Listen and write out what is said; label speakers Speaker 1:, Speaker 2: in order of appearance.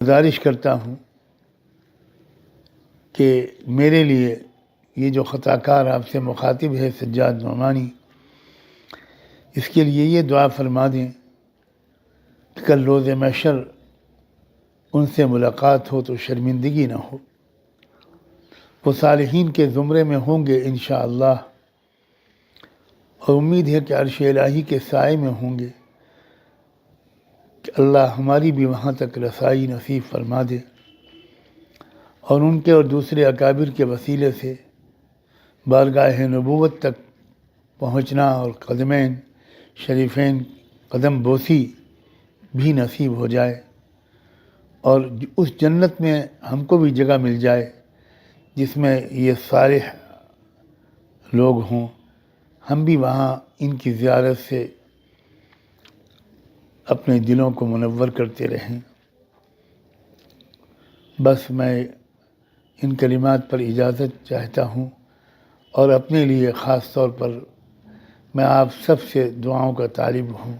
Speaker 1: گزارش کرتا ہوں کہ میرے لیے یہ جو خطا کار آپ سے مخاطب ہے سجاد نعمانی، اس کے لیے یہ دعا فرما دیں کہ کل روز محشر ان سے ملاقات ہو تو شرمندگی نہ ہو، وہ صالحین کے زمرے میں ہوں گے انشاءاللہ، اور امید ہے کہ عرش الہی کے سائے میں ہوں گے، کہ اللہ ہماری بھی وہاں تک رسائی نصیب فرما دے، اور ان کے اور دوسرے اکابر کے وسیلے سے بارگاہ نبوت تک پہنچنا اور قدمین شریفین قدم بوسی بھی نصیب ہو جائے، اور اس جنت میں ہم کو بھی جگہ مل جائے جس میں یہ صالح لوگ ہوں، ہم بھی وہاں ان کی زیارت سے اپنے دلوں کو منور کرتے رہیں۔ بس میں ان کلمات پر اجازت چاہتا ہوں، اور اپنے لیے خاص طور پر میں آپ سب سے دعاؤں کا طالب ہوں۔